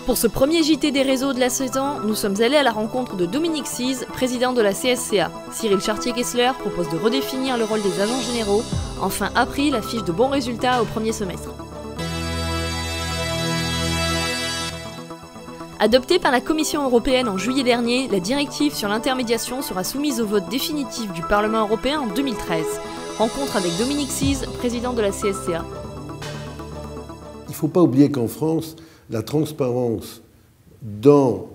Pour ce premier JT des réseaux de la saison, nous sommes allés à la rencontre de Dominique Cise, président de la CSCA. Cyril Chartier-Kessler propose de redéfinir le rôle des agents généraux, enfin appris la fiche de bons résultats au premier semestre. Adoptée par la Commission européenne en juillet dernier, la directive sur l'intermédiation sera soumise au vote définitif du Parlement européen en 2013. Rencontre avec Dominique Cise, président de la CSCA. Il ne faut pas oublier qu'en France, la transparence dans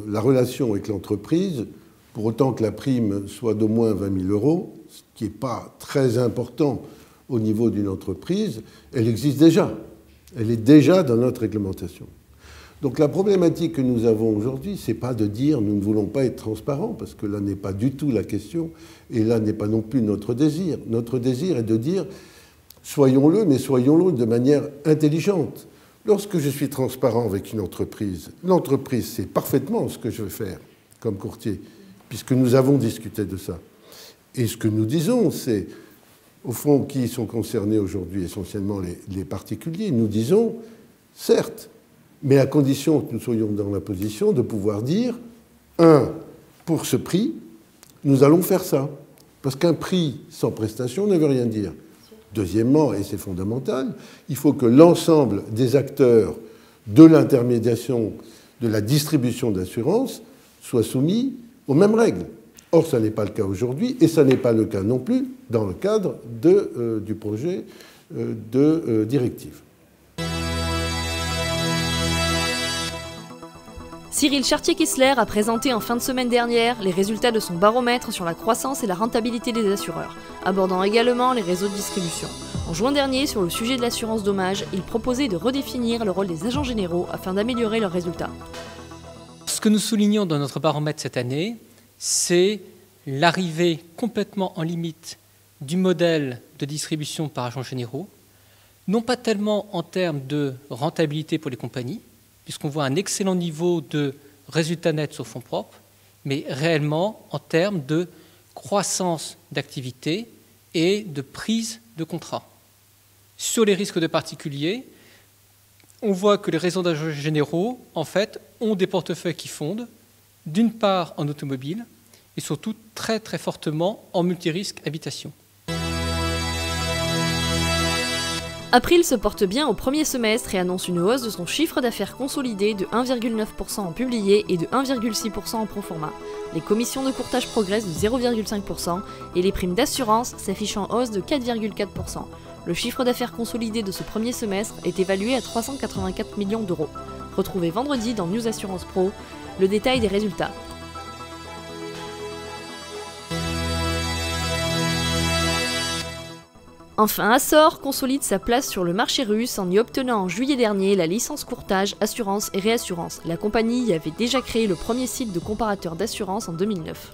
la relation avec l'entreprise, pour autant que la prime soit d'au moins 20 000 €, ce qui n'est pas très important au niveau d'une entreprise, elle existe déjà. Elle est déjà dans notre réglementation. Donc la problématique que nous avons aujourd'hui, ce n'est pas de dire nous ne voulons pas être transparents, parce que là n'est pas du tout la question, et là n'est pas non plus notre désir. Notre désir est de dire soyons-le, mais soyons-le de manière intelligente. Lorsque je suis transparent avec une entreprise, l'entreprise sait parfaitement ce que je veux faire comme courtier, puisque nous avons discuté de ça. Et ce que nous disons, c'est, au fond, qui sont concernés aujourd'hui essentiellement les particuliers. Nous disons, certes, mais à condition que nous soyons dans la position de pouvoir dire, pour ce prix, nous allons faire ça. Parce qu'un prix sans prestation ne veut rien dire. Deuxièmement, et c'est fondamental, il faut que l'ensemble des acteurs de l'intermédiation, de la distribution d'assurance, soient soumis aux mêmes règles. Or, ça n'est pas le cas aujourd'hui, et ça n'est pas le cas non plus dans le cadre du projet de directive. Cyril Chartier-Kessler a présenté en fin de semaine dernière les résultats de son baromètre sur la croissance et la rentabilité des assureurs, abordant également les réseaux de distribution. En juin dernier, sur le sujet de l'assurance dommage, il proposait de redéfinir le rôle des agents généraux afin d'améliorer leurs résultats. Ce que nous soulignons dans notre baromètre cette année, c'est l'arrivée complètement en limite du modèle de distribution par agents généraux, non pas tellement en termes de rentabilité pour les compagnies, puisqu'on voit un excellent niveau de résultats nets sur fonds propres, mais réellement en termes de croissance d'activité et de prise de contrat. Sur les risques de particuliers, on voit que les réseaux d'agents généraux, en fait, ont des portefeuilles qui fondent, d'une part en automobile, et surtout très très fortement en multirisque habitation. April se porte bien au premier semestre et annonce une hausse de son chiffre d'affaires consolidé de 1,9% en publié et de 1,6% en proforma. Les commissions de courtage progressent de 0,5% et les primes d'assurance s'affichent en hausse de 4,4%. Le chiffre d'affaires consolidé de ce premier semestre est évalué à 384 millions d'euros. Retrouvez vendredi dans News Assurance Pro le détail des résultats. Enfin, Açor consolide sa place sur le marché russe en y obtenant en juillet dernier la licence courtage, assurance et réassurance. La compagnie y avait déjà créé le premier site de comparateur d'assurance en 2009.